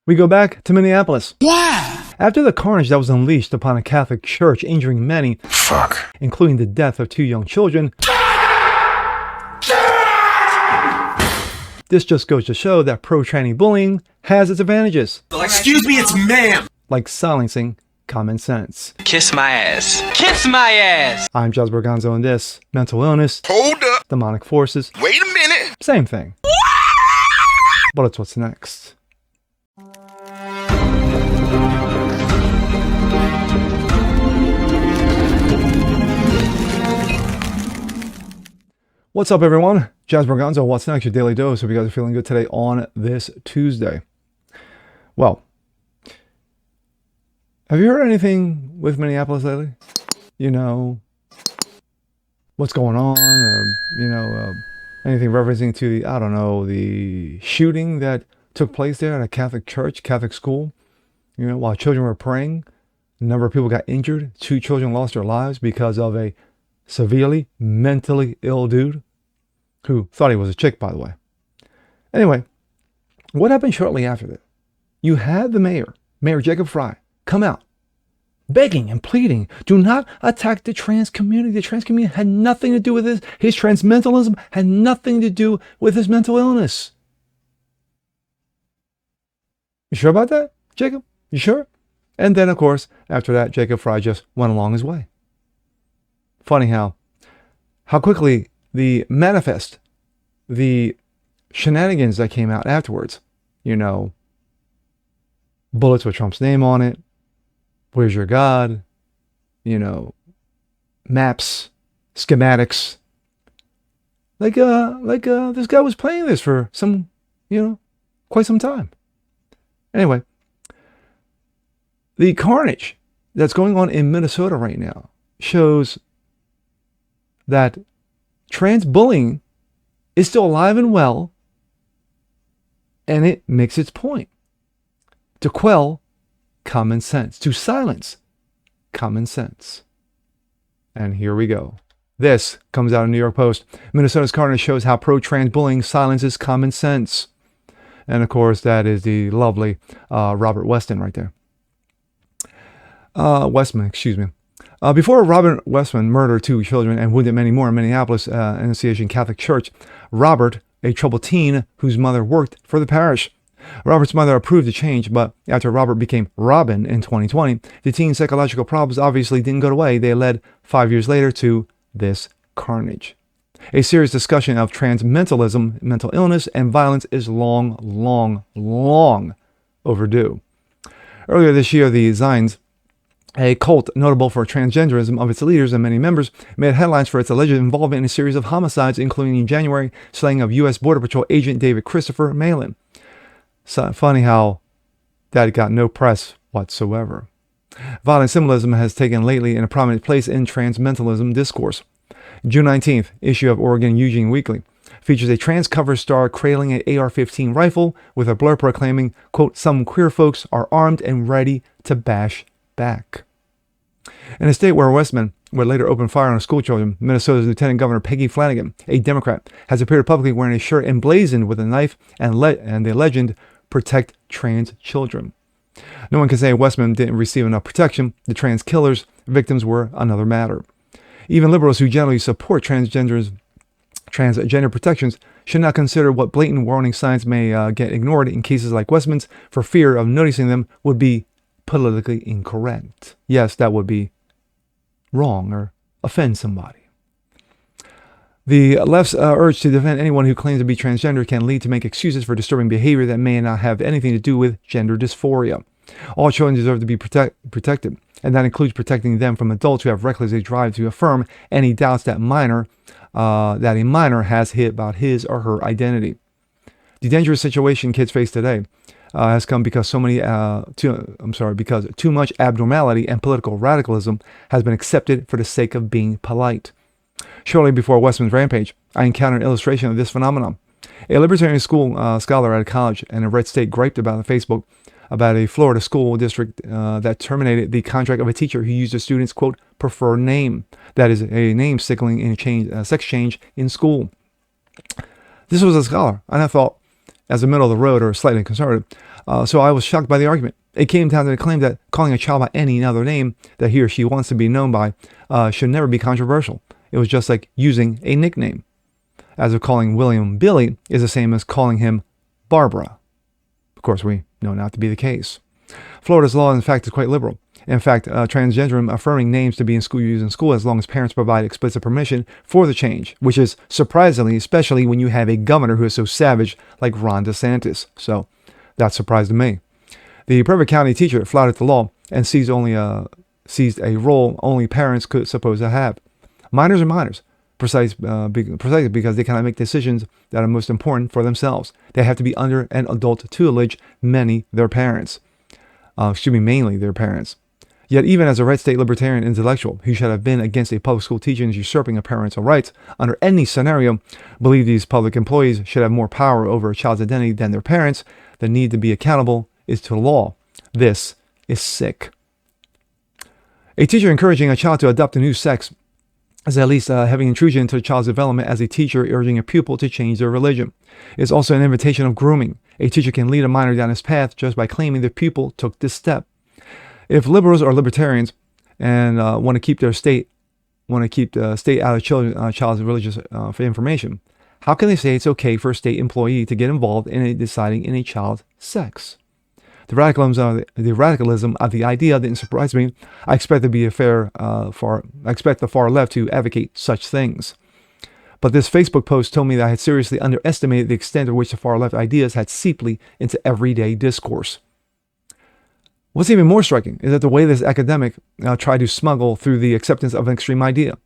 We go back to Minneapolis. After the carnage that was unleashed upon a Catholic church, injuring many, including the death of 2 young children, this just goes to show that pro-tranny bullying has its advantages. Excuse me, it's ma'am. Like silencing common sense. Kiss my ass. Kiss my ass. I'm Jazz Berganzo, and this mental illness, Hold up. demonic forces, Wait a minute. same thing. But it's what's next. What's up, everyone? Jazz Berganzo, what's next? Your daily dose. Hope you guys are feeling good today on this Tuesday. Well, have you heard anything with Minneapolis lately? You know, what's going on? Anything referencing to the, I don't know, the shooting that took place there at a Catholic church, Catholic school? You know, while children were praying, a number of people got injured. 2 children lost their lives because of a severely mentally ill dude who thought he was a chick, by the way. Anyway, what happened shortly after that? You had the Mayor Jacob Frey, come out begging and pleading, do not attack the trans community. The trans community had nothing to do with this. His transmentalism had nothing to do with his mental illness. You sure about that, Jacob? You sure? And then, of course, after that, Jacob Frey just went along his way. Funny how quickly the manifest, the shenanigans that came out afterwards, you know, bullets with Trump's name on it, where's your God, you know, maps, schematics, like this guy was playing this for some, quite some time. Anyway, the carnage that's going on in Minnesota right now shows that trans bullying is still alive and well, and it makes its point to quell common sense, to silence common sense. And here we go. This comes out of New York Post. Minnesota's carnage shows how pro-trans bullying silences common sense. And of course, that is the lovely Robert Weston right there. Westman, excuse me. Before Robert Westman murdered 2 children and wounded many more in Minneapolis Annunciation Catholic Church, Robert, a troubled teen whose mother worked for the parish. Robert's mother approved the change, but after Robert became Robin in 2020, the teen's psychological problems obviously didn't go away. They led 5 years later to this carnage. A serious discussion of transmentalism, mental illness, and violence is long, long, long overdue. Earlier this year, the Zines, a cult notable for transgenderism of its leaders and many members, made headlines for its alleged involvement in a series of homicides, including in January, slaying of U.S. Border Patrol agent David Christopher Malin. So funny how that got no press whatsoever. Violent symbolism has taken lately in a prominent place in transmentalism discourse. June 19th, issue of Oregon Eugene Weekly features a trans cover star cradling an AR-15 rifle with a blurb proclaiming, quote, "Some queer folks are armed and ready to bash back." In a state where Westman would later open fire on school children, Minnesota's Lieutenant Governor Peggy Flanagan, a Democrat, has appeared publicly wearing a shirt emblazoned with a knife and the legend, "Protect Trans Children." No one can say Westman didn't receive enough protection. The trans killers' victims were another matter. Even liberals who generally support transgender protections should not consider what blatant warning signs may get ignored in cases like Westman's for fear of noticing them would be politically incorrect. Yes, that would be wrong or offend somebody. The left's urge to defend anyone who claims to be transgender can lead to make excuses for disturbing behavior that may not have anything to do with gender dysphoria. All children deserve to be protected, and that includes protecting them from adults who have recklessly tried to affirm any doubts that a minor has about his or her identity. The dangerous situation kids face today has come because because too much abnormality and political radicalism has been accepted for the sake of being polite. Shortly before Westman's rampage, I encountered an illustration of this phenomenon. A libertarian school scholar at a college in a red state griped about Facebook about a Florida school district that terminated the contract of a teacher who used a student's, quote, preferred name. That is a name signaling a sex change in school. This was a scholar, and I thought, as a middle of the road or slightly conservative. So I was shocked by the argument. It came down to the claim that calling a child by any other name that he or she wants to be known by should never be controversial. It was just like using a nickname. As if calling William Billy is the same as calling him Barbara. Of course, we know not to be the case. Florida's law, in fact, is quite liberal. In fact, transgenderism affirming names to be used in school as long as parents provide explicit permission for the change, which is surprisingly, especially when you have a governor who is so savage like Ron DeSantis. So that surprised me. The Private County teacher flouted the law and seized a role only parents could suppose to have. Minors are minors, precisely because they cannot make decisions that are most important for themselves. They have to be under an adult tutelage, mainly their parents. Yet even as a red state libertarian intellectual who should have been against a public school teacher usurping a parental rights under any scenario, believe these public employees should have more power over a child's identity than their parents, the need to be accountable is to the law. This is sick. A teacher encouraging a child to adopt a new sex is at least having intrusion into the child's development as a teacher urging a pupil to change their religion. It's also an invitation of grooming. A teacher can lead a minor down his path just by claiming the pupil took this step. If liberals or libertarians and want to keep the state out of child's religious information, how can they say it's okay for a state employee to get involved in deciding in a child's sex? The radicalism of the idea didn't surprise me. I expect the far left to advocate such things. But this Facebook post told me that I had seriously underestimated the extent to which the far left ideas had seeped into everyday discourse. What's even more striking is that the way this academic tried to smuggle through the acceptance of an extreme idea,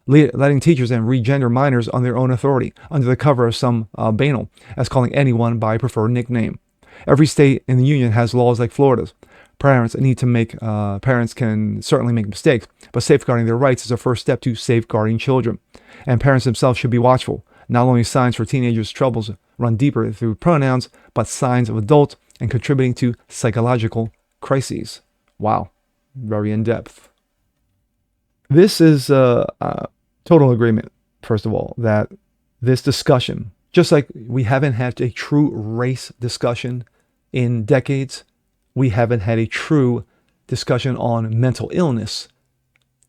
letting teachers and regender minors on their own authority under the cover of some banal as calling anyone by a preferred nickname. Every state in the union has laws like Florida's. Parents can certainly make mistakes, but safeguarding their rights is a first step to safeguarding children. And parents themselves should be watchful. Not only signs for teenagers' troubles run deeper through pronouns, but signs of adult and contributing to psychological crises. Wow, very in-depth. This is total agreement, first of all, that this discussion, just like we haven't had a true race discussion in decades, we haven't had a true discussion on mental illness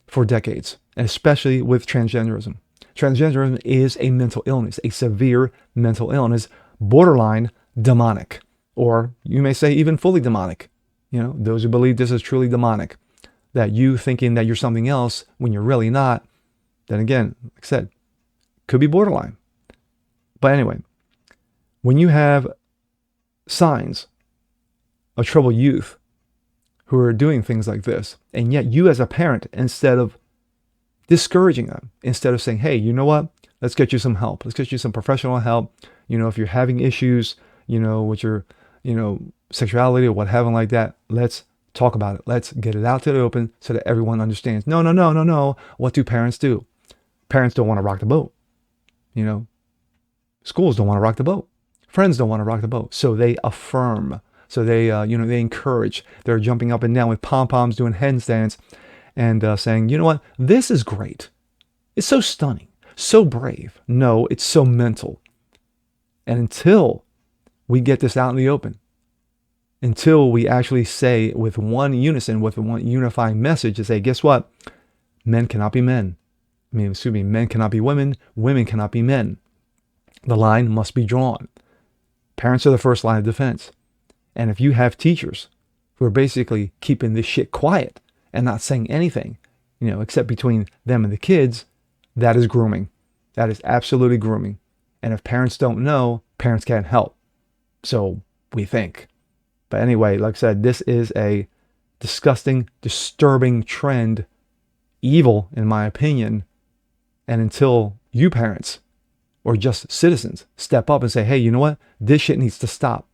for decades, and especially with transgenderism. Transgenderism is a mental illness, a severe mental illness, borderline demonic, or you may say even fully demonic. You know, those who believe this is truly demonic, that you thinking that you're something else when you're really not, then again, like I said, could be borderline. But anyway, when you have signs of troubled youth who are doing things like this, and yet you as a parent, instead of discouraging them, instead of saying, hey, you know what, let's get you some help, let's get you some professional help, you know, if you're having issues, you know, with your, you know, sexuality or what having like that, let's talk about it. Let's get it out to the open so that everyone understands. No. What do parents do? Parents don't want to rock the boat. You know, schools don't want to rock the boat. Friends don't want to rock the boat. So they affirm. So they, they encourage. They're jumping up and down with pom-poms, doing handstands and saying, you know what? This is great. It's so stunning, so brave. No, it's so mental. And until we get this out in the open, until we actually say with one unison, with one unifying message to say, guess what? Men cannot be men. Men cannot be women. Women cannot be men. The line must be drawn. Parents are the first line of defense. And if you have teachers who are basically keeping this shit quiet and not saying anything, you know, except between them and the kids, that is grooming. That is absolutely grooming. And if parents don't know, parents can't help. So we think. But anyway, like I said, this is a disgusting, disturbing trend, evil in my opinion. And until you parents or just citizens step up and say, hey, you know what? This shit needs to stop.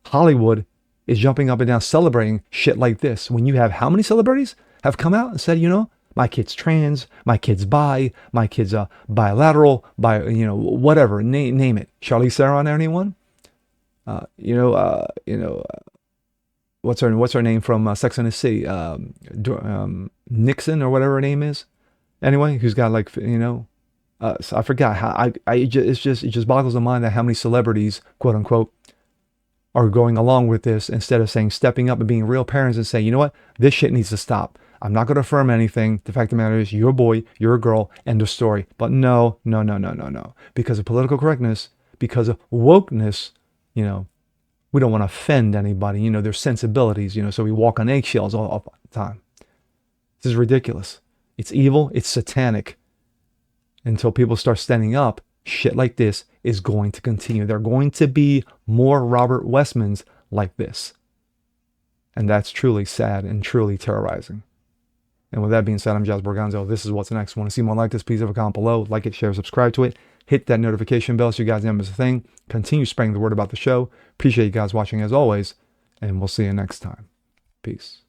Hollywood is jumping up and down celebrating shit like this. When you have how many celebrities have come out and said, you know, my kid's trans, my kid's bi, my kid's bilateral, whatever, name it. Charlize Theron, anyone? What's her name from Sex and the City? Nixon or whatever her name is. Anyway, who's got like, so I forgot how it just boggles the mind that how many celebrities, quote unquote, are going along with this instead of stepping up and being real parents and saying, you know what, this shit needs to stop. I'm not going to affirm anything. The fact of the matter is, you're a boy, you're a girl, end of story. But no. Because of political correctness, because of wokeness, we don't want to offend anybody. There's sensibilities, so we walk on eggshells all the time. This is ridiculous. It's evil. It's satanic. Until people start standing up, shit like this is going to continue. There are going to be more Robert Westmans like this. And that's truly sad and truly terrorizing. And with that being said, I'm Jazz Borganzo. This is What's Next. Want to see more like this? Please leave a comment below. Like it, share, subscribe to it. Hit that notification bell so you guys never miss a thing. Continue spreading the word about the show. Appreciate you guys watching as always. And we'll see you next time. Peace.